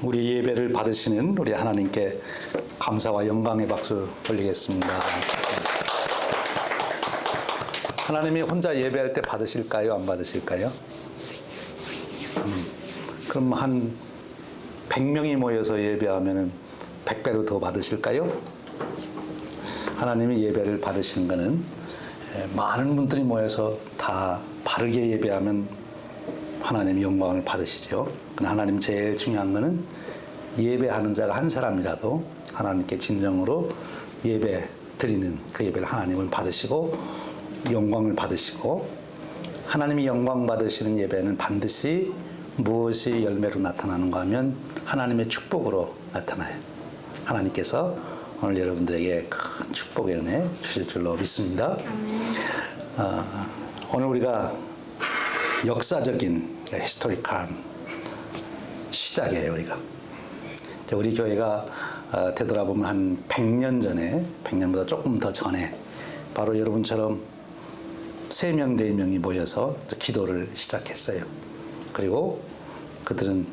우리 예배를 받으시는 우리 하나님께 감사와 영광의 박수 올리겠습니다. 하나님이 혼자 예배할 때 받으실까요? 안 받으실까요? 그럼 한 100명이 모여서 예배하면 100배로 더 받으실까요? 하나님이 예배를 받으시는 것은 많은 분들이 모여서 다 바르게 예배하면 하나님이 영광을 받으시죠. 그러나 하나님 제일 중요한 것은 예배하는 자가 한 사람이라도 하나님께 진정으로 예배 드리는 그 예배를 하나님을 받으시고 영광을 받으시고, 하나님이 영광 받으시는 예배는 반드시 무엇이 열매로 나타나는가 하면 하나님의 축복으로 나타나요. 하나님께서 오늘 여러분들에게 큰 축복의 은혜 주실 줄로 믿습니다. 오늘 우리가 역사적인 히스토리컬 시작이에요. 우리 교회가 되돌아보면 한 100년 전에, 100년보다 조금 더 전에 바로 여러분처럼 3명, 4명이 모여서 기도를 시작했어요. 그리고 그들은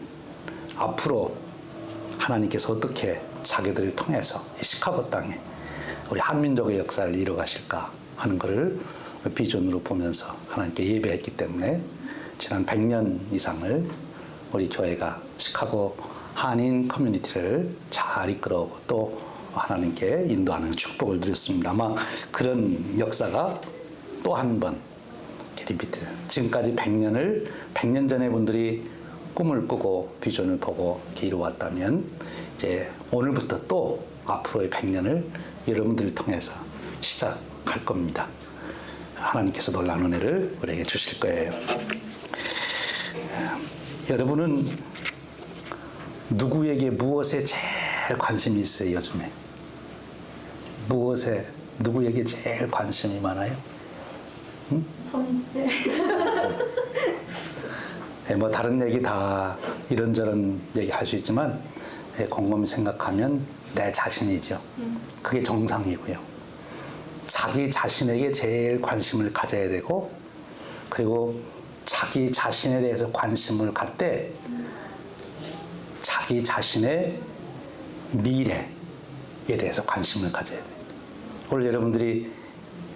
앞으로 하나님께서 어떻게 자기들을 통해서 이 시카고 땅에 우리 한민족의 역사를 이뤄가실까 하는 것을 비전으로 보면서 하나님께 예배했기 때문에 지난 100년 이상을 우리 교회가 시카고 한인 커뮤니티를 잘 이끌어오고 또 하나님께 인도하는 축복을 누렸습니다. 아마 그런 역사가 또 한 번 리피트. 지금까지 100년 전에 분들이 꿈을 꾸고 비전을 보고 이루어왔다면 이제 오늘부터 또 앞으로의 100년을 여러분들을 통해서 시작할 겁니다. 하나님께서 놀라운 은혜를 우리에게 주실 거예요. 여러분은 누구에게 무엇에 제일 관심이 있어요? 요즘에 무엇에, 누구에게 제일 관심이 많아요? 응? 뭐 다른 얘기 다 이런저런 얘기 할 수 있지만 곰곰이 생각하면 내 자신이죠. 그게 정상이고요. 자기 자신에게 제일 관심을 가져야 되고, 그리고 자기 자신에 대해서 관심을 갖되 자기 자신의 미래에 대해서 관심을 가져야 돼요. 오늘 여러분들이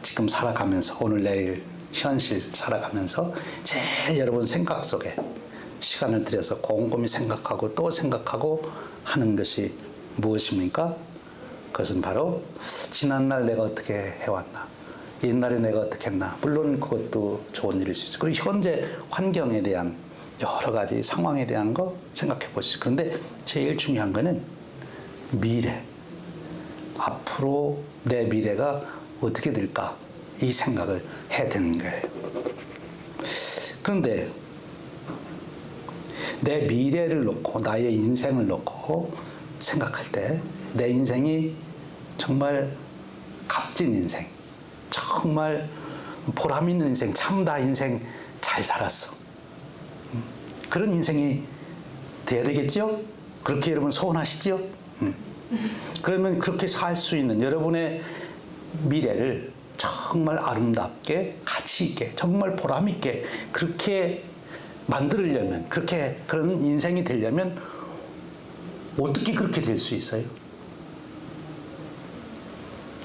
지금 살아가면서, 오늘 내일 현실 살아가면서 제일 여러분 생각 속에 시간을 들여서 곰곰이 생각하고 또 생각하고 하는 것이 무엇입니까? 그것은 바로 지난날 내가 어떻게 해왔나, 옛날에 내가 어떻게 했나. 물론 그것도 좋은 일일 수 있어요. 그리고 현재 환경에 대한 여러 가지 상황에 대한 거 생각해 보시죠. 그런데 제일 중요한 거는 미래, 앞으로 내 미래가 어떻게 될까, 이 생각을 해야 되는 거예요. 그런데 내 미래를 놓고 나의 인생을 놓고 생각할 때 내 인생이 정말 값진 인생, 정말 보람 있는 인생, 참 나 인생 잘 살았어, 그런 인생이 돼야 되겠죠? 그렇게 여러분 소원하시죠? 그러면 그렇게 살 수 있는 여러분의 미래를 정말 아름답게, 가치 있게, 정말 보람 있게 그렇게 만들려면, 그런 인생이 되려면 어떻게 그렇게 될 수 있어요?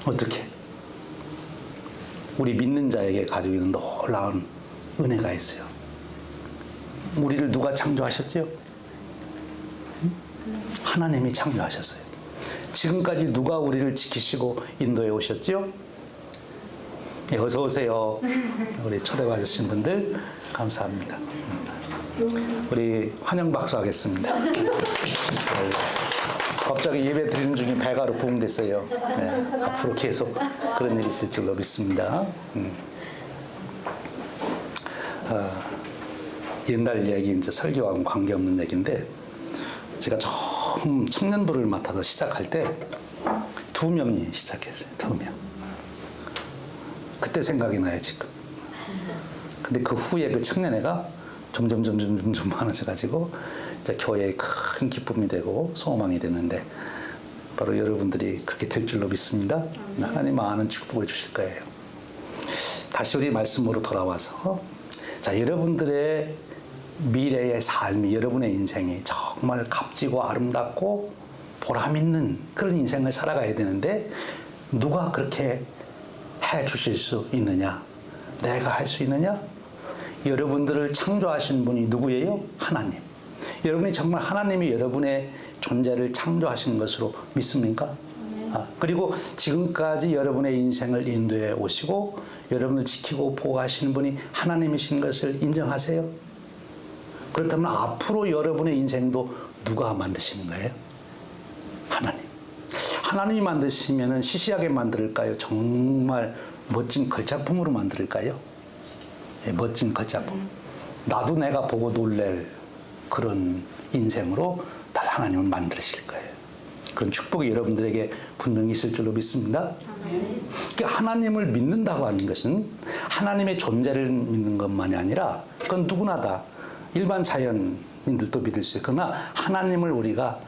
어떻게? 우리 믿는 자에게 가지고 있는 놀라운 은혜가 있어요. 우리를 누가 창조하셨죠? 하나님이 창조하셨어요. 지금까지 누가 우리를 지키시고 인도해 오셨죠? 네, 어서 오세요. 우리 초대받으신 분들 감사합니다. 우리 환영 박수 하겠습니다. 갑자기 예배 드리는 중에 배가로 부흥됐어요. 네, 앞으로 계속 그런 일이 있을 줄로 믿습니다. 옛날 얘기, 이제 설교하고 관계없는 얘기인데, 제가 처음 청년부를 맡아서 시작할 때 2명이 시작했어요. 2명. 그때 생각이 나요, 지금. 근데 그 후에 그 청년회가 점점 많아져가지고 이제 교회에 큰 기쁨이 되고 소망이 됐는데, 바로 여러분들이 그렇게 될 줄로 믿습니다. 하나님 많은 축복을 주실 거예요. 다시 우리 말씀으로 돌아와서, 자, 여러분들의 미래의 삶이, 여러분의 인생이 정말 값지고 아름답고 보람 있는 그런 인생을 살아가야 되는데 누가 그렇게 해 주실 수 있느냐? 내가 할 수 있느냐? 여러분들을 창조하신 분이 누구예요? 하나님. 여러분이 정말 하나님이 여러분의 존재를 창조하신 것으로 믿습니까? 그리고 지금까지 여러분의 인생을 인도해 오시고 여러분을 지키고 보호하시는 분이 하나님이신 것을 인정하세요? 그렇다면 앞으로 여러분의 인생도 누가 만드시는 거예요? 하나님. 하나님이 만드시면 시시하게 만들까요? 정말 멋진 걸작품으로 만들까요? 네, 멋진 걸작품. 나도 내가 보고 놀랄 그런 인생으로 날 하나님은 만드실 거예요. 그런 축복이 여러분들에게 분명히 있을 줄로 믿습니다. 그러니까 하나님을 믿는다고 하는 것은 하나님의 존재를 믿는 것만이 아니라 그건 누구나 다 일반 자연인들도 믿을 수 있고 그러나 하나님을 우리가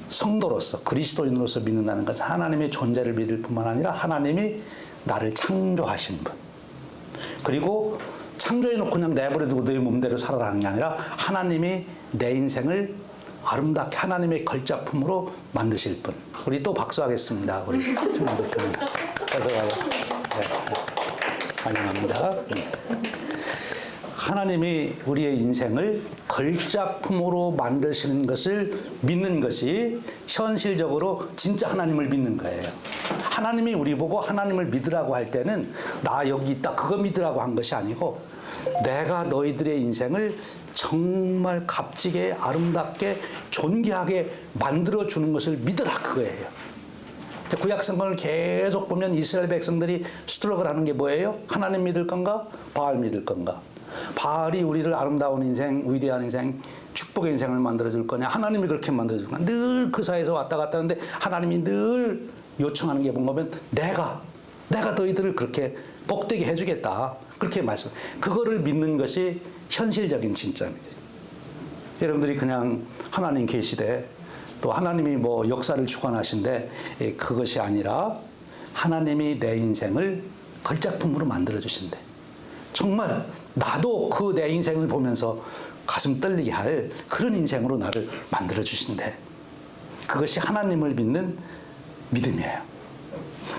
성도로서 그리스도인으로서 믿는다는 것은 하나님의 존재를 믿을 뿐만 아니라 하나님이 나를 창조하신 분 그리고 창조해놓고 그냥 내버려두고 너희 몸대로 살아라는 게 아니라 하나님이 내 인생을 아름답게 하나님의 걸작품으로 만드실 분. 우리 또 박수하겠습니다. 우리 청년들 들으면서. 어서 와요. 네. 환영합니다. 하나님이 우리의 인생을 걸작품으로 만드시는 것을 믿는 것이 현실적으로 진짜 하나님을 믿는 거예요. 하나님이 우리 보고 하나님을 믿으라고 할 때는 나 여기 있다 그거 믿으라고 한 것이 아니고 내가 너희들의 인생을 정말 값지게 아름답게 존귀하게 만들어주는 것을 믿으라 그거예요. 구약성경을 계속 보면 이스라엘 백성들이 스트럭을 하는 게 뭐예요? 하나님 믿을 건가? 바알 믿을 건가? 바알이 우리를 아름다운 인생, 위대한 인생, 축복의 인생을 만들어줄 거냐? 하나님이 그렇게 만들어줄 거냐? 늘 그 사이에서 왔다 갔다 하는데 하나님이 늘 요청하는 게 뭔가 하면 내가 너희들을 그렇게 복되게 해주겠다. 그렇게 말씀. 그거를 믿는 것이 현실적인 진짜입니다. 여러분들이 그냥 하나님 계시되 또 하나님이 뭐 역사를 주관하신데 그것이 아니라 하나님이 내 인생을 걸작품으로 만들어 주신대. 정말 나도 그 내 인생을 보면서 가슴 떨리게 할 그런 인생으로 나를 만들어 주신대. 그것이 하나님을 믿는 믿음이에요.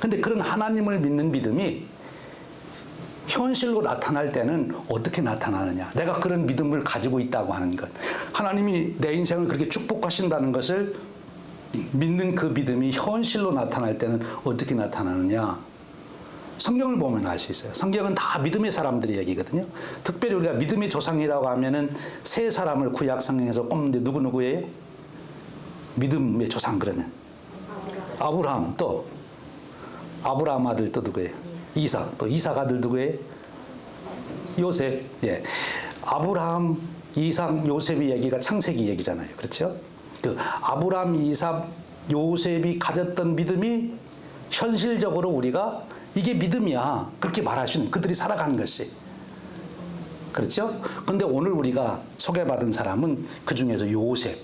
근데 그런 하나님을 믿는 믿음이 현실로 나타날 때는 어떻게 나타나느냐. 내가 그런 믿음을 가지고 있다고 하는 것. 하나님이 내 인생을 그렇게 축복하신다는 것을 믿는 그 믿음이 현실로 나타날 때는 어떻게 나타나느냐. 성경을 보면 알 수 있어요. 성경은 다 믿음의 사람들의 얘기거든요. 특별히 우리가 믿음의 조상이라고 하면은 세 사람을 구약 성경에서 꼽는데 누구예요? 믿음의 조상 그러면. 아브라함 또 아브라함 아들 또 누구예요? 이삭 또 이삭 아들 누구예요? 요셉. 예. 아브라함, 이삭, 요셉의 얘기가 창세기 얘기잖아요. 그렇죠? 그 아브라함, 이삭, 요셉이 가졌던 믿음이 현실적으로 우리가 이게 믿음이야. 그렇게 말할 수 있는 그들이 살아가는 것이. 그렇죠? 근데 오늘 우리가 소개받은 사람은 그 중에서 요셉.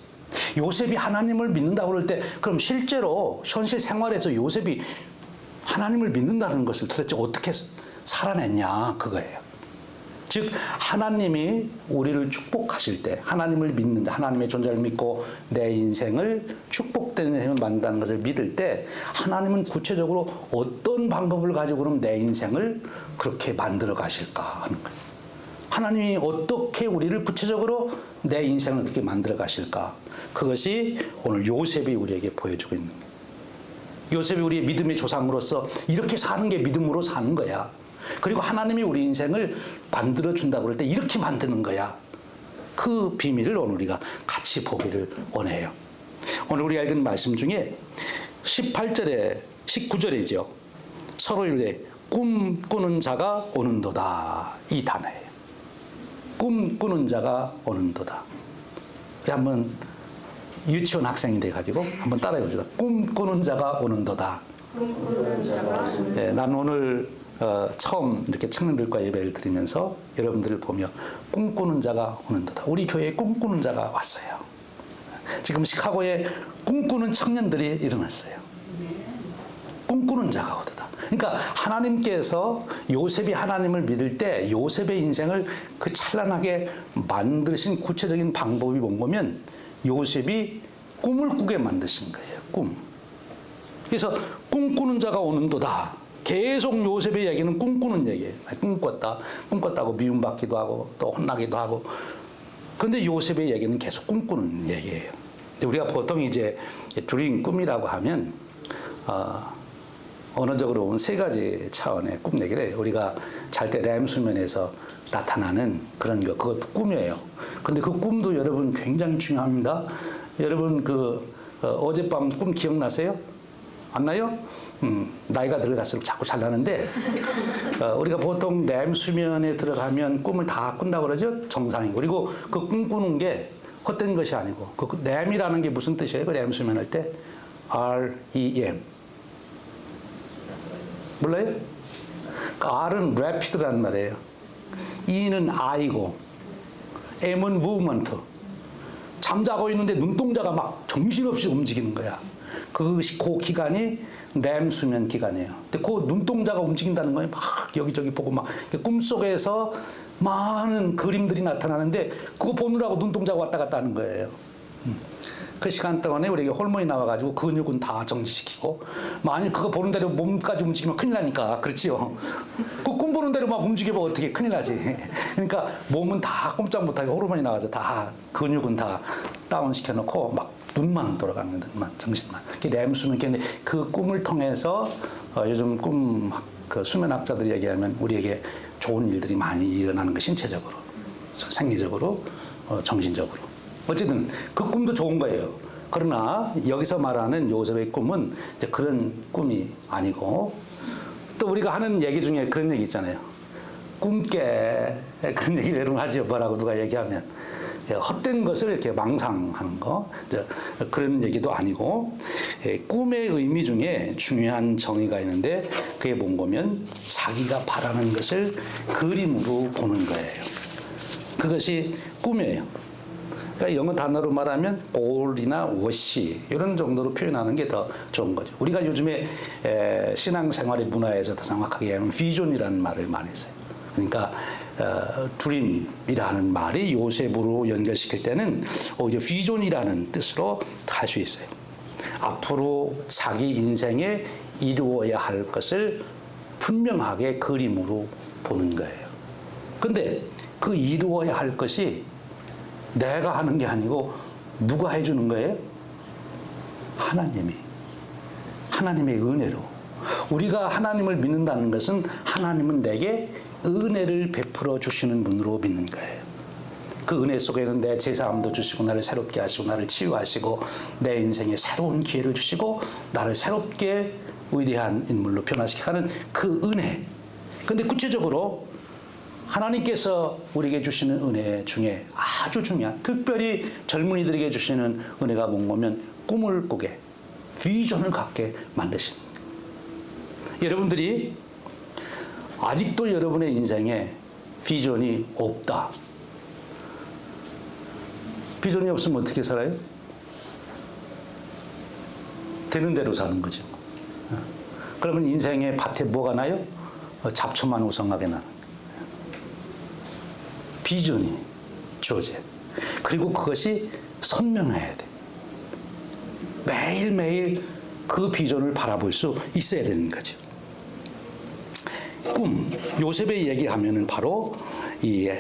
요셉이 하나님을 믿는다고 그럴 때 그럼 실제로 현실 생활에서 요셉이 하나님을 믿는다는 것을 도대체 어떻게 살아냈냐 그거예요. 즉 하나님이 우리를 축복하실 때 하나님을 믿는다. 하나님의 존재를 믿고 내 인생을 축복되는 인생을 만든다는 것을 믿을 때 하나님은 구체적으로 어떤 방법을 가지고 그럼 내 인생을 그렇게 만들어 가실까 하는 거예요. 하나님이 어떻게 우리를 구체적으로 내 인생을 그렇게 만들어 가실까. 그것이 오늘 요셉이 우리에게 보여주고 있는 거예요. 요셉이 우리의 믿음의 조상으로서 이렇게 사는 게 믿음으로 사는 거야. 그리고 하나님이 우리 인생을 만들어준다고 그럴 때 이렇게 만드는 거야. 그 비밀을 오늘 우리가 같이 보기를 원해요. 오늘 우리가 읽은 말씀 중에 18절에 19절이죠. 서로 이르되 꿈꾸는 자가 오는도다. 이 단어예요. 꿈꾸는 자가 오는도다. 우리 한번 유치원 학생이 돼가지고 한번 따라해 봅시다. 꿈꾸는 자가 오는도다. 네, 난 오늘 처음 이렇게 청년들과 예배를 드리면서 여러분들을 보며 꿈꾸는 자가 오는도다. 우리 교회에 꿈꾸는 자가 왔어요. 지금 시카고에 꿈꾸는 청년들이 일어났어요. 꿈꾸는 자가 얻으다. 그러니까 하나님께서 요셉이 하나님을 믿을 때 요셉의 인생을 그 찬란하게 만드신 구체적인 방법이 뭔가면 요셉이 꿈을 꾸게 만드신 거예요. 꿈. 그래서 꿈꾸는 자가 오는도다. 계속 요셉의 얘기는 꿈꾸는 얘기예요. 꿈꿨다고 미움받기도 하고 또 혼나기도 하고. 그런데 요셉의 얘기는 계속 꿈꾸는 얘기예요. 우리가 보통 이제 드림 꿈이라고 하면 언어적으로 보면 세 가지 차원의 꿈 얘기를 해요. 우리가 잘 때 렘 수면에서 나타나는 그런 거, 그것도 꿈이에요. 근데 그 꿈도 여러분 굉장히 중요합니다. 여러분 어젯밤 꿈 기억나세요? 안 나요? 나이가 들어갈수록 자꾸 잘 나는데 우리가 보통 렘 수면에 들어가면 꿈을 다 꾼다고 그러죠? 정상이고. 그리고 그 꿈꾸는 게 헛된 것이 아니고 그 렘이라는 게 무슨 뜻이에요? 그 렘 수면 할 때 REM 몰라요? R은 rapid란 말이에요. E는 I고 M은 movement. 잠자고 있는데 눈동자가 막 정신없이 움직이는 거야. 그 기간이 렘 수면 기간이에요. 근데 그 눈동자가 움직인다는 거예요. 막 여기저기 보고 막 꿈속에서 많은 그림들이 나타나는데 그거 보느라고 눈동자가 왔다 갔다 하는 거예요. 그 시간 동안에 우리에게 호르몬이 나와가지고 근육은 다 정지시키고 만일 그거 보는 대로 몸까지 움직이면 큰일 나니까 그렇지요. 그 꿈 보는 대로 막 움직여봐 어떻게 큰일 나지. 그러니까 몸은 다 꼼짝 못하게 호르몬이 나와서 다 근육은 다 다운시켜 놓고 막 눈만 돌아가는 눈만 정신만. 렘 수면인데 그 꿈을 통해서 요즘 그 수면학자들이 얘기하면 우리에게 좋은 일들이 많이 일어나는 거 신체적으로, 생리적으로, 정신적으로. 어쨌든 그 꿈도 좋은 거예요. 그러나 여기서 말하는 요셉의 꿈은 이제 그런 꿈이 아니고 또 우리가 하는 얘기 중에 그런 얘기 있잖아요. 꿈깨 그런 얘기를 여러분 하죠. 뭐라고 누가 얘기하면 헛된 것을 이렇게 망상하는 거 그런 얘기도 아니고 꿈의 의미 중에 중요한 정의가 있는데 그게 뭔가면 자기가 바라는 것을 그림으로 보는 거예요. 그것이 꿈이에요. 그러니까 영어 단어로 말하면 all이나 was 이런 정도로 표현하는 게 더 좋은 거죠. 우리가 요즘에 신앙생활의 문화에서 더 정확하게 하면 비전이라는 말을 많이 써요. 그러니까 드림이라는 말이 요셉으로 연결시킬 때는 오히려 비전이라는 뜻으로 할 수 있어요. 앞으로 자기 인생에 이루어야 할 것을 분명하게 그림으로 보는 거예요. 근데 그 이루어야 할 것이 내가 하는 게 아니고 누가 해주는 거예요? 하나님이. 하나님의 은혜로. 우리가 하나님을 믿는다는 것은 하나님은 내게 은혜를 베풀어 주시는 분으로 믿는 거예요. 그 은혜 속에는 내 제사함도 주시고 나를 새롭게 하시고 나를 치유하시고 내 인생에 새로운 기회를 주시고 나를 새롭게 위대한 인물로 변화시켜가는 그 은혜. 근데 구체적으로 하나님께서 우리에게 주시는 은혜 중에 아주 중요한, 특별히 젊은이들에게 주시는 은혜가 뭔가면 꿈을 꾸게, 비전을 갖게 만드시는 거예요. 여러분들이 아직도 여러분의 인생에 비전이 없다. 비전이 없으면 어떻게 살아요? 되는 대로 사는 거죠. 그러면 인생의 밭에 뭐가 나요? 잡초만 우성하게 나는. 비전이 주어져야 돼. 그리고 그것이 선명해야 돼. 매일매일 그 비전을 바라볼 수 있어야 되는 거죠. 꿈, 요셉의 얘기하면은 바로 이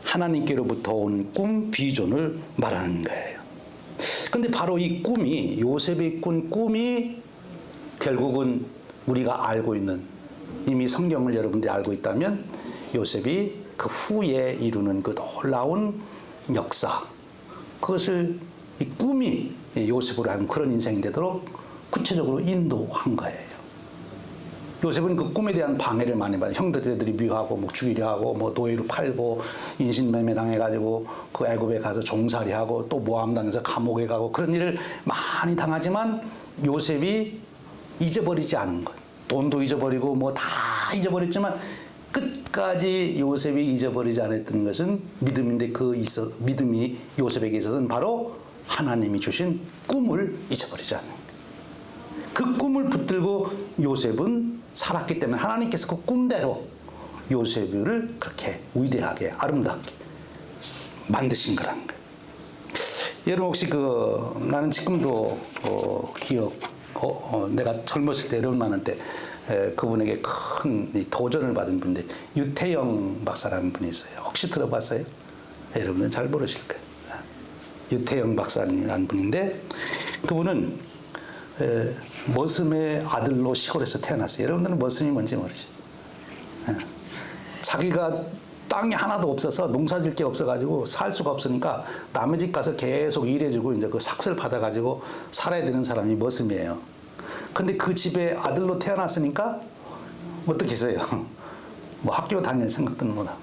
하나님께로부터 온 꿈, 비전을 말하는 거예요. 근데 바로 이 꿈이, 요셉이 꾼 꿈이 결국은 우리가 알고 있는, 이미 성경을 여러분들이 알고 있다면 요셉이 그 후에 이루는 그 놀라운 역사, 그것을 이 꿈이 요셉으로 하는 그런 인생이 되도록 구체적으로 인도한 거예요. 요셉은 그 꿈에 대한 방해를 많이 받아요. 형들이 미워하고 뭐 죽이려 하고 뭐 노예로 팔고 인신매매 당해가지고 그 애굽에 가서 종살이하고 또 모함 당해서 감옥에 가고 그런 일을 많이 당하지만 요셉이 잊어버리지 않은 것. 돈도 잊어버리고 뭐 다 잊어버렸지만 끝까지 요셉이 잊어버리지 않았던 것은 믿음인데 믿음이 요셉에게 있어서는 바로 하나님이 주신 꿈을 잊어버리지 않는 거예요. 그 꿈을 꿈을 붙들고 요셉은 살았기 때문에 하나님께서 그 꿈대로 요셉을 그렇게 위대하게 아름답게 만드신 거라는 거예요. 여러분 혹시 나는 지금도 내가 젊었을 때 여러분 많은데 그분에게 큰 도전을 받은 분인데 유태영 박사라는 분이 있어요. 혹시 들어봤어요? 여러분은 잘 모르실 거예요. 유태영 박사라는 분인데 그분은 머슴의 아들로 시골에서 태어났어요. 여러분들은 머슴이 뭔지 모르죠. 자기가 땅이 하나도 없어서 농사질 게 없어가지고 살 수가 없으니까 남의 집 가서 계속 일해주고 이제 그 삭슬 받아가지고 살아야 되는 사람이 머슴이에요. 근데 그 집에 아들로 태어났으니까 어떻게 했어요? 뭐 학교 다닐 생각도 못 하고.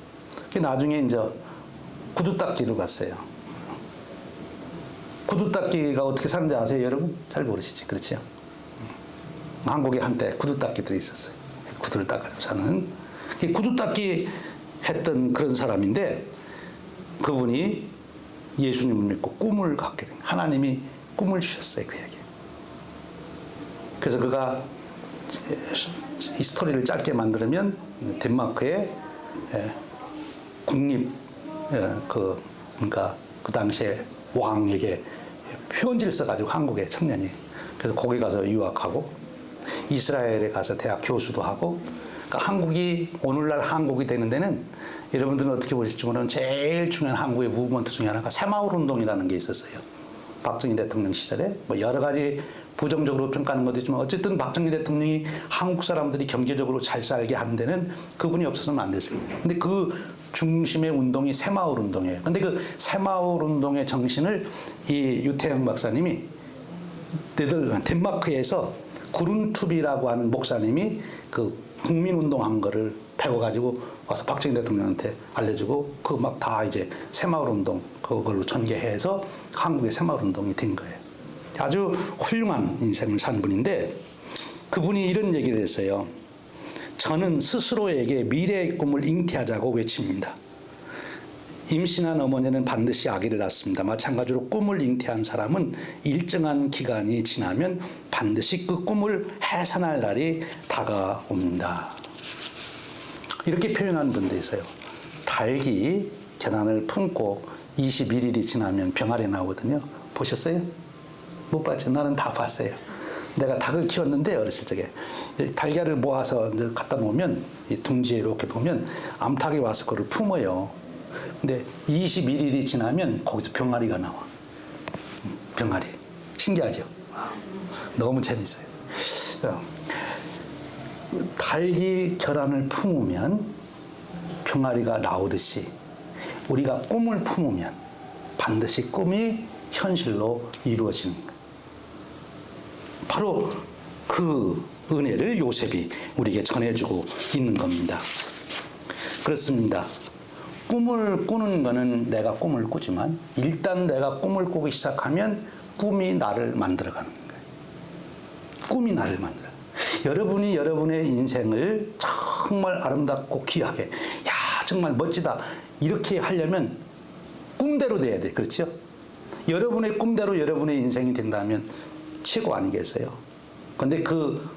나중에 이제 구두 닦기로 갔어요. 구두 닦기가 어떻게 사는지 아세요, 여러분? 잘 모르시지, 그렇죠? 한국에 한때 구두 닦기들이 있었어요. 구두를 닦아서 사는. 구두 닦기 했던 그런 사람인데 그분이 예수님을 믿고 꿈을 갖게 된 하나님이 꿈을 주셨어요, 그 얘기. 그래서 그가 이 스토리를 짧게 만들면 덴마크의 국립 그러니까 그 당시에 왕에게 편지를 써가지고 한국의 청년이 그래서 거기 가서 유학하고 이스라엘에 가서 대학 교수도 하고 그러니까 한국이 오늘날 한국이 되는 데는 여러분들은 어떻게 보실지 모르는 제일 중요한 한국의 무브먼트 중에 하나가 새마을 운동이라는 게 있었어요. 박정희 대통령 시절에 뭐 여러 가지 부정적으로 평가하는 것도 있지만 어쨌든 박정희 대통령이 한국 사람들이 경제적으로 잘 살게 하는 데는 그분이 없어서는 안 됐습니다. 근데 그 중심의 운동이 새마을 운동이에요. 근데 그 새마을 운동의 정신을 이 유태영 박사님이 덴마크에서 구룬투비라고 하는 목사님이 그 국민운동한 거를 배워가지고 와서 박정희 대통령한테 알려주고 그 막 다 이제 새마을 운동 그걸로 전개해서 한국의 새마을 운동이 된 거예요. 아주 훌륭한 인생을 산 분인데 그분이 이런 얘기를 했어요. 저는 스스로에게 미래의 꿈을 잉태하자고 외칩니다. 임신한 어머니는 반드시 아기를 낳습니다. 마찬가지로 꿈을 잉태한 사람은 일정한 기간이 지나면 반드시 그 꿈을 해산할 날이 다가옵니다. 이렇게 표현하는 분도 있어요. 닭이 계란을 품고 21일이 지나면 병아리 나오거든요. 보셨어요? 못 봤죠? 나는 다 봤어요. 내가 닭을 키웠는데 어렸을 적에 달걀을 모아서 이제 갖다 놓으면 이 둥지에 이렇게 놓으면 암탉이 와서 그걸 품어요. 근데 21일이 지나면 거기서 병아리가 나와. 병아리. 신기하죠? 너무 재밌어요. 닭이 계란을 품으면 병아리가 나오듯이 우리가 꿈을 품으면 반드시 꿈이 현실로 이루어지는 거예요. 바로 그 은혜를 요셉이 우리에게 전해주고 있는 겁니다. 그렇습니다. 꿈을 꾸는 거는 내가 꿈을 꾸지만 일단 내가 꿈을 꾸기 시작하면 꿈이 나를 만들어가는 거예요. 꿈이 나를 만들어. 여러분이 여러분의 인생을 정말 아름답고 귀하게 야 정말 멋지다 이렇게 하려면 꿈대로 돼야 돼. 그렇죠? 여러분의 꿈대로 여러분의 인생이 된다면 최고 아니겠어요? 그런데 그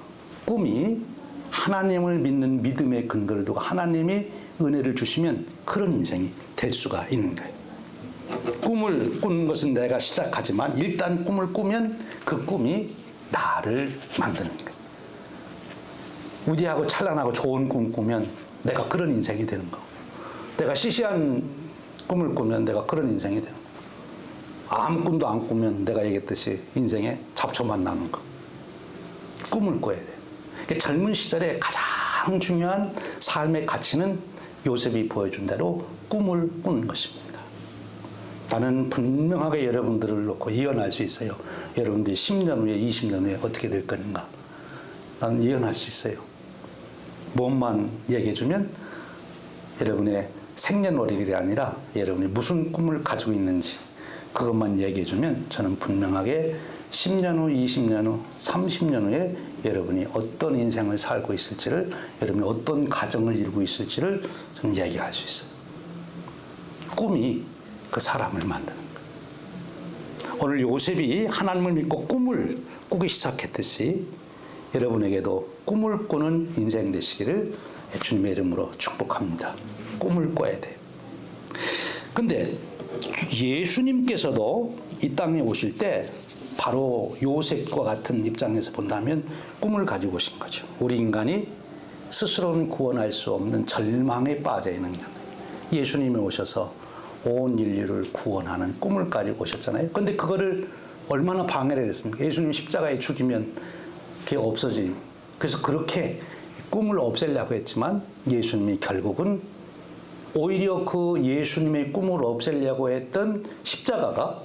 꿈이 하나님을 믿는 믿음의 근거를 두고 하나님이 은혜를 주시면 그런 인생이 될 수가 있는 거예요. 꿈을 꾸는 것은 내가 시작하지만 일단 꿈을 꾸면 그 꿈이 나를 만드는 거예요. 위대하고 찬란하고 좋은 꿈 꾸면 내가 그런 인생이 되는 거고 내가 시시한 꿈을 꾸면 내가 그런 인생이 되는 거고 아무 꿈도 안 꾸면 내가 얘기했듯이 인생에 잡초만 나는 거. 꿈을 꿔야 돼요. 그러니까 젊은 시절에 가장 중요한 삶의 가치는 요셉이 보여준 대로 꿈을 꾸는 것입니다. 나는 분명하게 여러분들을 놓고 예언할 수 있어요. 여러분들이 10년 후에 20년 후에 어떻게 될 건가. 나는 예언할 수 있어요. 뭐만 얘기해주면 여러분의 생년월일이 아니라 여러분이 무슨 꿈을 가지고 있는지 그것만 얘기해주면 저는 분명하게 10년 후, 20년 후, 30년 후에 여러분이 어떤 인생을 살고 있을지를 여러분이 어떤 가정을 이루고 있을지를 저는 얘기할 수 있어요. 꿈이 그 사람을 만드는 거예요. 오늘 요셉이 하나님을 믿고 꿈을 꾸기 시작했듯이 여러분에게도 꿈을 꾸는 인생 되시기를 주님의 이름으로 축복합니다. 꿈을 꿔야 돼요. 근데 예수님께서도 이 땅에 오실 때 바로 요셉과 같은 입장에서 본다면 꿈을 가지고 오신 거죠. 우리 인간이 스스로는 구원할 수 없는 절망에 빠져 있는 것. 예수님이 오셔서 온 인류를 구원하는 꿈을 가지고 오셨잖아요. 근데 그거를 얼마나 방해를 했습니까? 예수님 십자가에 죽이면 그게 없어지. 그래서 그렇게 꿈을 없애려고 했지만 예수님이 결국은 오히려 그 예수님의 꿈을 없애려고 했던 십자가가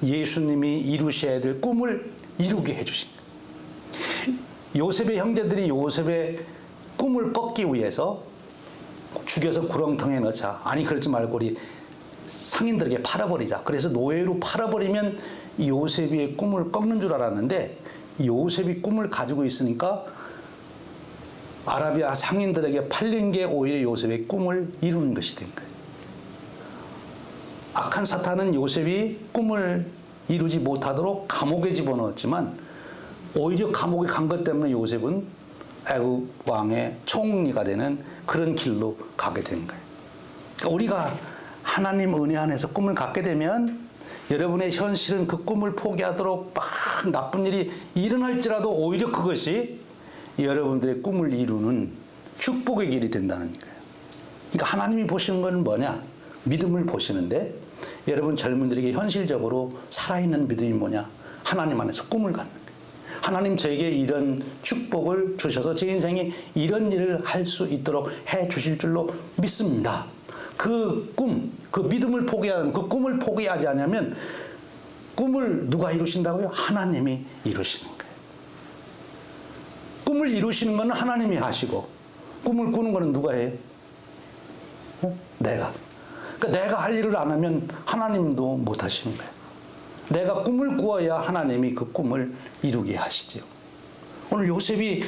예수님이 이루셔야 될 꿈을 이루게 해주신 거예요. 요셉의 형제들이 요셉의 꿈을 꺾기 위해서 죽여서 구렁텅이에 넣자. 아니 그러지 말고 우리 상인들에게 팔아버리자. 그래서 노예로 팔아버리면 요셉의 꿈을 꺾는 줄 알았는데 요셉이 꿈을 가지고 있으니까 아라비아 상인들에게 팔린 게 오히려 요셉의 꿈을 이루는 것이 된 거예요. 악한 사탄은 요셉이 꿈을 이루지 못하도록 감옥에 집어넣었지만 오히려 감옥에 간 것 때문에 요셉은 애굽 왕의 총리가 되는 그런 길로 가게 된 거예요. 그러니까 우리가 하나님 은혜 안에서 꿈을 갖게 되면 여러분의 현실은 그 꿈을 포기하도록 막 나쁜 일이 일어날지라도 오히려 그것이 여러분들의 꿈을 이루는 축복의 길이 된다는 거예요. 그러니까 하나님이 보시는 건 뭐냐? 믿음을 보시는데 여러분 젊은들에게 현실적으로 살아있는 믿음이 뭐냐? 하나님 안에서 꿈을 갖는 거예요. 하나님 저에게 이런 축복을 주셔서 제 인생에 이런 일을 할 수 있도록 해 주실 줄로 믿습니다. 그 꿈, 그 믿음을 포기하는 그 꿈을 포기하지 않으면 꿈을 누가 이루신다고요? 하나님이 이루시는 거예요. 꿈을 이루시는 것은 하나님이 하시고 꿈을 꾸는 것은 누가 해요? 내가. 그러니까 내가 할 일을 안 하면 하나님도 못 하시는 거예요. 내가 꿈을 꾸어야 하나님이 그 꿈을 이루게 하시죠. 오늘 요셉이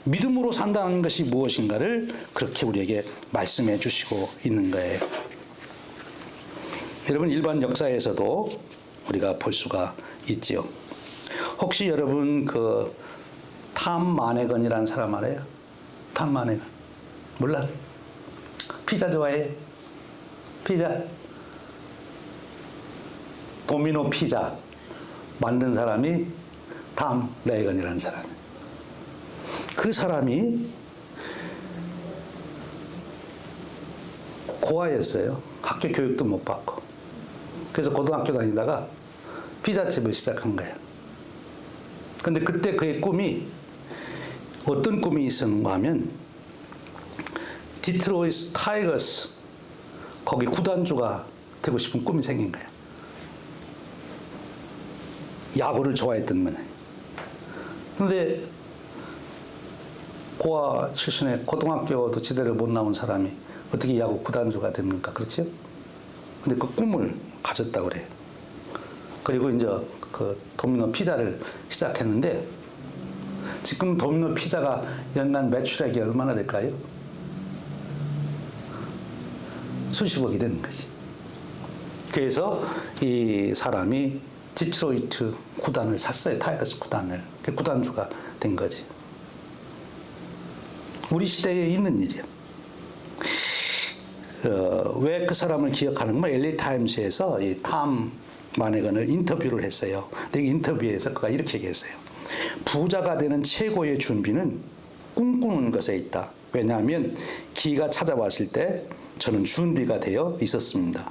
믿음으로 산다는 것이 무엇인가를 그렇게 우리에게 말씀해 주시고 있는 거예요. 여러분 일반 역사에서도 우리가 볼 수가 있지요. 혹시 여러분 그 탐 마네건이라는 사람 알아요? 탐 마네건 몰라? 피자 좋아해? 피자? 도미노 피자 만든 사람이 탐 마네건이라는 사람. 그 사람이 고아였어요. 학교 교육도 못 받고. 그래서 고등학교 다니다가 피자집을 시작한 거예요. 근데 그때 그의 꿈이 어떤 꿈이 있었는가 하면 디트로이트 타이거스 거기 구단주가 되고 싶은 꿈이 생긴 거예요. 야구를 좋아했던 분이. 근데 고아 출신의 고등학교도 제대로 못 나온 사람이 어떻게 야구 구단주가 됩니까? 그렇죠? 근데 그 꿈을 가졌다고 그래요. 그리고 이제 그 도미노 피자를 시작했는데 지금 도미노 피자가 연간 매출액이 얼마나 될까요? 수십억이 되는 거지. 그래서 이 사람이 디트로이트 구단을 샀어요. 타이거스 구단을. 구단주가 된 거지. 우리 시대에 있는 일이에요. 왜 그 사람을 기억하는가? LA 타임스에서 이 탐 마네건을 인터뷰를 했어요. 근데 인터뷰에서 그가 이렇게 얘기했어요. 부자가 되는 최고의 준비는 꿈꾸는 것에 있다. 왜냐하면 기회가 찾아왔을 때 저는 준비가 되어 있었습니다.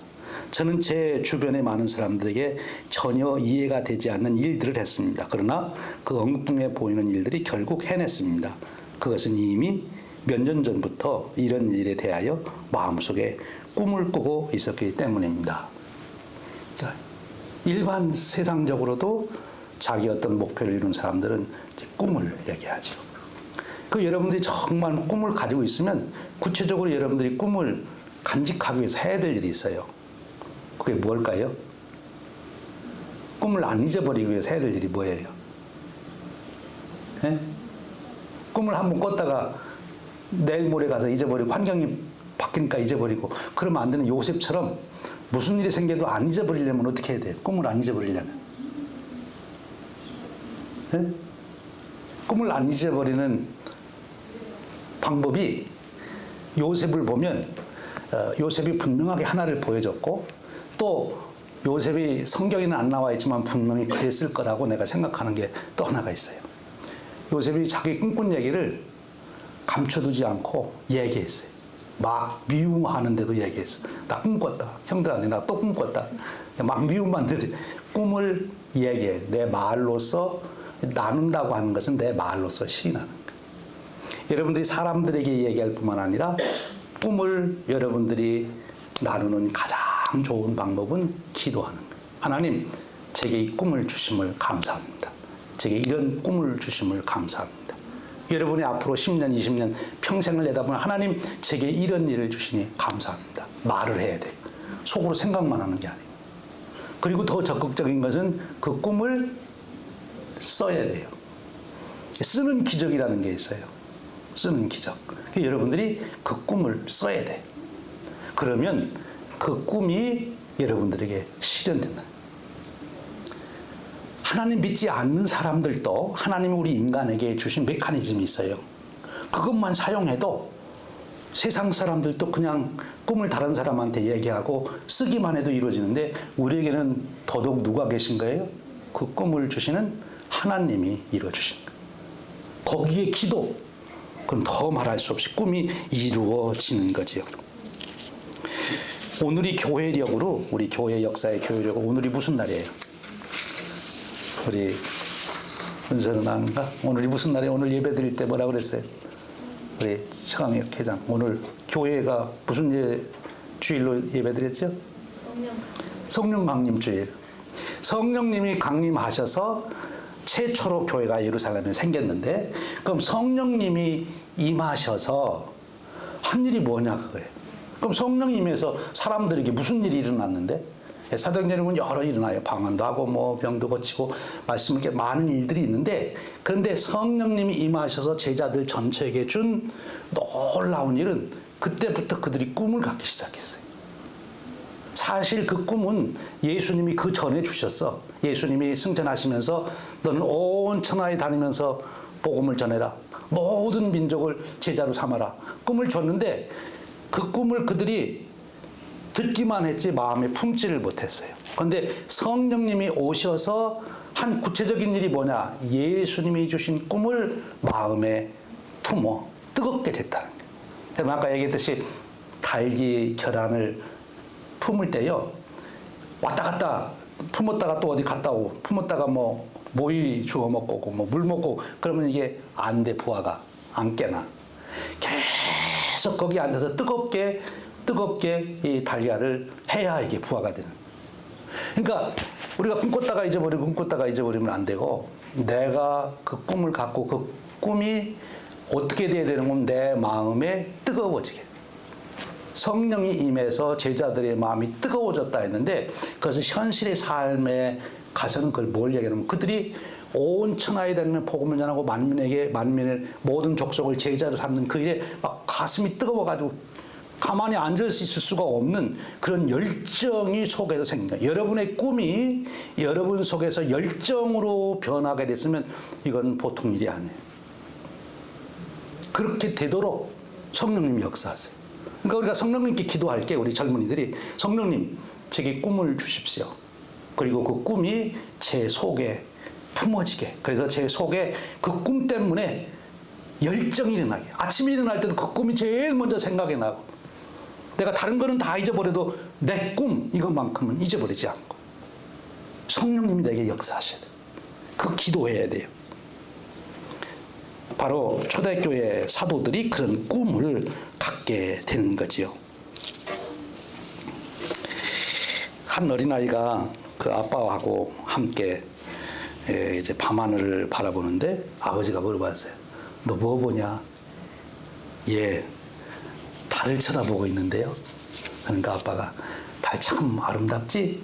저는 제 주변의 많은 사람들에게 전혀 이해가 되지 않는 일들을 했습니다. 그러나 그 엉뚱해 보이는 일들이 결국 해냈습니다. 그것은 이미 몇 년 전부터 이런 일에 대하여 마음속에 꿈을 꾸고 있었기 때문입니다. 일반 세상적으로도 자기 어떤 목표를 이룬 사람들은 꿈을 얘기하죠. 그 여러분들이 정말 꿈을 가지고 있으면 구체적으로 여러분들이 꿈을 간직하기 위해서 해야 될 일이 있어요. 그게 뭘까요? 꿈을 안 잊어버리기 위해서 해야 될 일이 뭐예요? 네? 꿈을 한번 꿨다가 내일 모레 가서 잊어버리고 환경이 바뀌니까 잊어버리고 그러면 안 되는 요셉처럼 무슨 일이 생겨도 안 잊어버리려면 어떻게 해야 돼요? 꿈을 안 잊어버리려면. 네? 꿈을 안 잊어버리는 방법이 요셉을 보면 요셉이 분명하게 하나를 보여줬고 또 요셉이 성경에는 안 나와 있지만 분명히 그랬을 거라고 내가 생각하는 게 또 하나가 있어요. 요셉이 자기 꿈꾼 얘기를 감춰두지 않고 얘기했어요. 막 미움하는데도 얘기했어. 나 꿈꿨다. 형들한테 나 또 꿈꿨다. 막 미움하는데도 꿈을 얘기해. 내 말로서 나눈다고 하는 것은 내 말로서 시인하는 거예요. 여러분들이 사람들에게 얘기할 뿐만 아니라 꿈을 여러분들이 나누는 가장 좋은 방법은 기도하는 거예요. 하나님, 제게 이 꿈을 주심을 감사합니다. 제게 이런 꿈을 주심을 감사합니다. 여러분이 앞으로 10년, 20년 평생을 내다보면 하나님, 제게 이런 일을 주시니 감사합니다. 말을 해야 돼요. 속으로 생각만 하는 게 아니에요. 그리고 더 적극적인 것은 그 꿈을 써야 돼요. 쓰는 기적이라는 게 있어요. 쓰는 기적. 여러분들이 그 꿈을 써야 돼요. 그러면 그 꿈이 여러분들에게 실현된다. 하나님 믿지 않는 사람들도 하나님이 우리 인간에게 주신 메커니즘이 있어요. 그것만 사용해도 세상 사람들도 그냥 꿈을 다른 사람한테 얘기하고 쓰기만 해도 이루어지는데 우리에게는 더더욱 누가 계신 거예요? 그 꿈을 주시는 하나님이 이루어주신 거예요. 거기에 기도, 그럼 더 말할 수 없이 꿈이 이루어지는 거지요. 오늘이 교회력으로, 우리 교회 역사의 교회력으로 오늘이 무슨 날이에요? 우리 은서는 아닌가? 오늘이 무슨 날이에요? 오늘 예배 드릴 때 뭐라 그랬어요? 우리 청학역 회장, 오늘 교회가 무슨 주일로 예배 드렸죠? 성령 강림 주일. 성령님이 강림하셔서 최초로 교회가 예루살렘에 생겼는데, 그럼 성령님이 임하셔서 한 일이 뭐냐 그거예요. 그럼 성령이 임해서 사람들에게 무슨 일이 일어났는데? 사도행전은 여러 일어나요. 방언도 하고 뭐 병도 고치고 말씀을 이렇게 많은 일들이 있는데, 그런데 성령님이 임하셔서 제자들 전체에게 준 놀라운 일은 그때부터 그들이 꿈을 갖기 시작했어요. 사실 그 꿈은 예수님이 그 전에 주셨어. 예수님이 승천하시면서 너는 온 천하에 다니면서 복음을 전해라. 모든 민족을 제자로 삼아라. 꿈을 줬는데 그 꿈을 그들이 듣기만 했지 마음에 품지를 못했어요. 그런데 성령님이 오셔서 한 구체적인 일이 뭐냐? 예수님이 주신 꿈을 마음에 품어 뜨겁게 됐다는 거예요. 아까 얘기했듯이 달기 계란을 품을 때요, 왔다 갔다 품었다가 또 어디 갔다 오고, 품었다가 뭐 모이 주워 먹고 오고 뭐 물 먹고, 그러면 이게 안 돼. 부하가 안 깨나. 계속 거기 앉아서 뜨겁게 이 달걀을 해야 이게 부화가 되는. 그러니까 우리가 꿈꿨다가 잊어버리고 꿈꿨다가 잊어버리면 안 되고, 내가 그 꿈을 갖고 그 꿈이 어떻게 돼야 되는 건 내 마음에 뜨거워지게. 성령이 임해서 제자들의 마음이 뜨거워졌다 했는데, 그것은 현실의 삶에 가서는 그걸 뭘 얘기하냐면, 그들이 온 천하에 다니는 복음을 전하고 만민의 모든 족속을 제자로 삼는 그 일에 막 가슴이 뜨거워가지고 가만히 앉을 수 있을 수가 없는 그런 열정이 속에서 생긴 거예요. 여러분의 꿈이 여러분 속에서 열정으로 변하게 됐으면 이건 보통 일이 아니에요. 그렇게 되도록 성령님이 역사하세요. 그러니까 우리가 성령님께 기도할게. 우리 젊은이들이 성령님, 제게 꿈을 주십시오. 그리고 그 꿈이 제 속에 품어지게. 그래서 제 속에 그 꿈 때문에 열정이 일어나게. 아침에 일어날 때도 그 꿈이 제일 먼저 생각이 나고, 내가 다른 거는 다 잊어버려도 내 꿈 이것만큼은 잊어버리지 않고 성령님이 내게 역사하셔야 돼요. 그 기도해야 돼요. 바로 초대교회 사도들이 그런 꿈을 갖게 되는 거지요. 한 어린아이가 그 아빠하고 함께 이제 밤하늘을 바라보는데 아버지가 물어봤어요. 너 뭐 보냐? 예, 달을 쳐다보고 있는데요. 그러니까 아빠가 달 참 아름답지?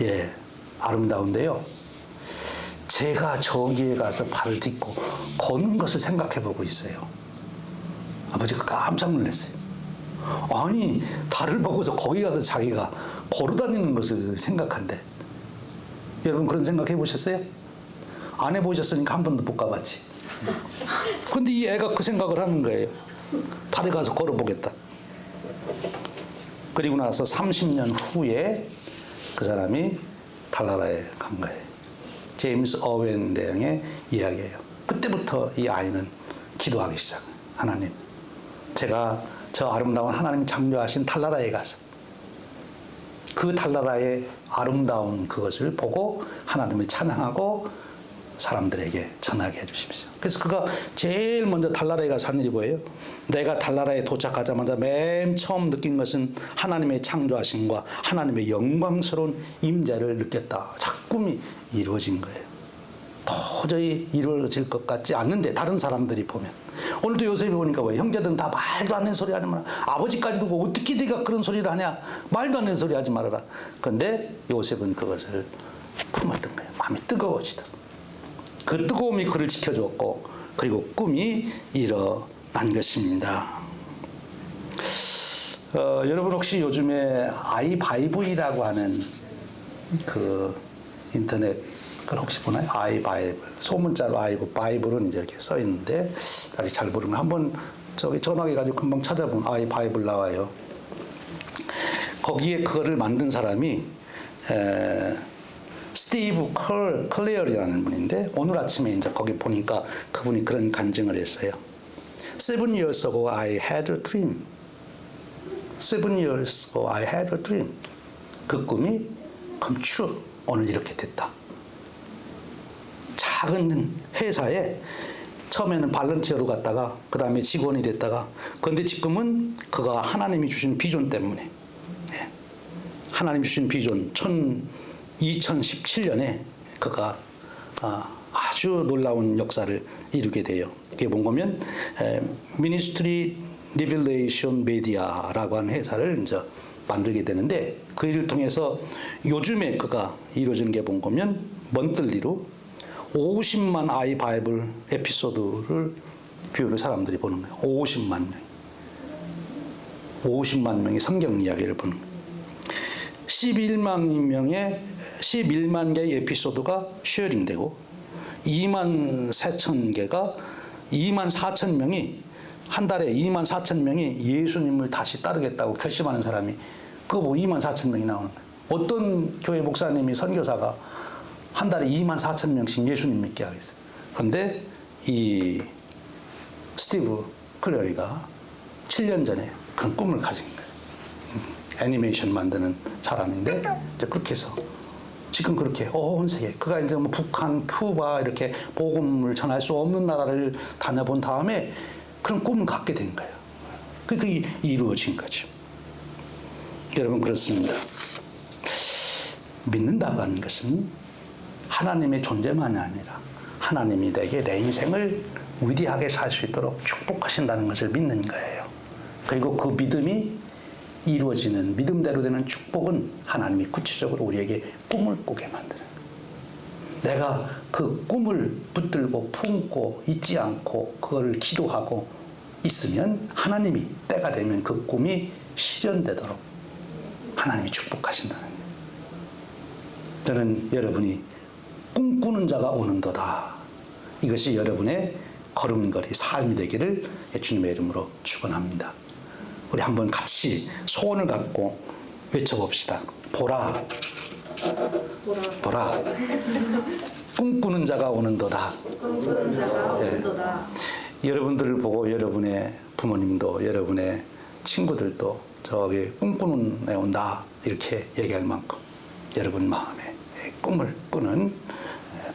예, 아름다운데요. 제가 저기에 가서 발을 딛고 걷는 것을 생각해 보고 있어요. 아버지가 깜짝 놀랐어요. 아니, 달을 보고서 거기 가서 자기가 걸어 다니는 것을 생각한대. 여러분 그런 생각 해보셨어요? 안 해보셨으니까 한 번도 못 가봤지. 근데 이 애가 그 생각을 하는 거예요. 달에 가서 걸어보겠다. 그리고 나서 30년 후에 그 사람이 달나라에 간 거예요. 제임스 어웬 대왕의 이야기예요. 그때부터 이 아이는 기도하기 시작해요. 하나님, 제가 저 아름다운 하나님 창조하신 달나라에 가서 그 달나라의 아름다운 그것을 보고 하나님을 찬양하고 사람들에게 전하게 해주십시오. 그래서 그가 제일 먼저 달나라에 가서 한 일이 뭐예요? 내가 달나라에 도착하자마자 맨 처음 느낀 것은 하나님의 창조하심과 하나님의 영광스러운 임재를 느꼈다. 자꾸 꿈이 이루어진 거예요. 도저히 이루어질 것 같지 않는데 다른 사람들이 보면 오늘도 요셉이 보니까 뭐예요? 형제들은 다 말도 안 되는 소리 하지 마라. 아버지까지도 뭐 어떻게 네가 그런 소리를 하냐. 말도 안 되는 소리 하지 말아라. 그런데 요셉은 그것을 품었던 거예요. 마음이 뜨거워지더라. 그 뜨거움이 그를 지켜주었고 그리고 꿈이 일어난 것입니다. 여러분 혹시 요즘에 아이바이블이라고 하는 그 인터넷 그걸 혹시 보나요? 아이바이블. 소문자로 바이블은 이제 이렇게 써 있는데 아직 잘 모르면 한번 저기 전화해 가지고 금방 찾아보면 아이바이블 나와요. 거기에 그거를 만든 사람이 스티브 클레어리라는 분인데 오늘 아침에 이제 거기 보니까 그분이 그런 간증을 했어요. 7 years ago I had a dream. 7 years ago I had a dream. 그 꿈이 come true. 오늘 이렇게 됐다. 작은 회사에 처음에는 발런티어로 갔다가 그 다음에 직원이 됐다가 그런데 지금은 그가 하나님이 주신 비전 때문에 하나님이 주신 비전 2017년에 그가 아주 놀라운 역사를 이루게 돼요. 그게 뭔가면 미니스트리 리빌레이션 메디아라고 하는 회사를 이제 만들게 되는데 그 일을 통해서 요즘에 그가 이루어진 게 뭔가면 먼틀리로 50만 아이 바이블 에피소드를 뷰를 사람들이 보는 거예요. 50만 명. 50만 명이 성경 이야기를 보는 거예요. 11만 개의 에피소드가 쉐어링되고 2만 4천 개가 2만 4천 명이 한 달에 2만 4천 명이 예수님을 다시 따르겠다고 결심하는 사람이 그거 보고 2만 4천 명이 나오는 거예요. 어떤 교회 목사님이 선교사가 한 달에 2만 4천 명씩 예수님 믿게 하겠어요. 그런데 이 스티브 클레어리가 7년 전에 그런 꿈을 가진 거예요. 애니메이션 만드는 사람인데 이제 그렇게 해서 지금 그렇게 온 세계 그가 이제 뭐 북한, 큐바 이렇게 복음을 전할 수 없는 나라를 다녀본 다음에 그런 꿈을 갖게 된 거예요. 그게 이루어진 거죠. 여러분 그렇습니다. 믿는다고 하는 것은 하나님의 존재만이 아니라 하나님이 내게 내 인생을 위대하게 살 수 있도록 축복하신다는 것을 믿는 거예요. 그리고 그 믿음이 이루어지는 믿음대로 되는 축복은 하나님이 구체적으로 우리에게 꿈을 꾸게 만드는 거예요. 내가 그 꿈을 붙들고 품고 잊지 않고 그걸 기도하고 있으면 하나님이 때가 되면 그 꿈이 실현되도록 하나님이 축복하신다는 거예요. 저는 여러분이 꿈꾸는 자가 오는도다. 이것이 여러분의 걸음걸이 삶이 되기를 주님의 이름으로 축원합니다. 우리 한번 같이 소원을 갖고 외쳐봅시다. 보라, 보라. 꿈꾸는 자가 오는도다. 여러분들을 보고 여러분의 부모님도 여러분의 친구들도 저기 꿈꾸는 애 온다 이렇게 얘기할 만큼 여러분 마음에 꿈을 꾸는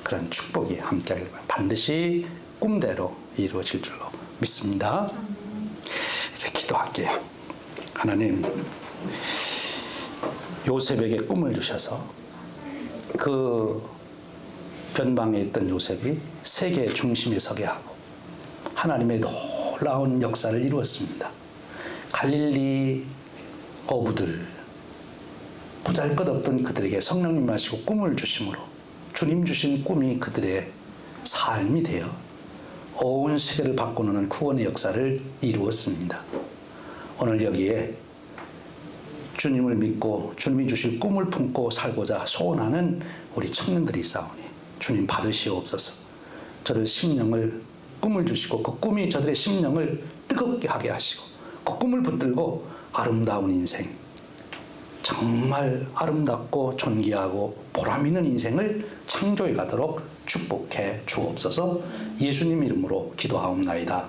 그런 축복이 함께하길 바랍니다. 반드시 꿈대로 이루어질 줄로 믿습니다. 이제 기도할게요. 하나님, 요셉에게 꿈을 주셔서 그 변방에 있던 요셉이 세계의 중심에 서게 하고 하나님의 놀라운 역사를 이루었습니다. 갈릴리 어부들 보잘것없던 그들에게 성령님 마시고 꿈을 주심으로 주님 주신 꿈이 그들의 삶이 되어 온 세계를 바꾸는 구원의 역사를 이루었습니다. 오늘 여기에 주님을 믿고 주님이 주실 꿈을 품고 살고자 소원하는 우리 청년들이 있사오니 주님 받으시옵소서. 저들 심령을 꿈을 주시고 그 꿈이 저들의 심령을 뜨겁게 하게 하시고 그 꿈을 붙들고 아름다운 인생, 정말 아름답고 존귀하고 보람 있는 인생을 창조해 가도록 축복해 주옵소서. 예수님 이름으로 기도하옵나이다.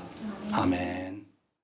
아멘.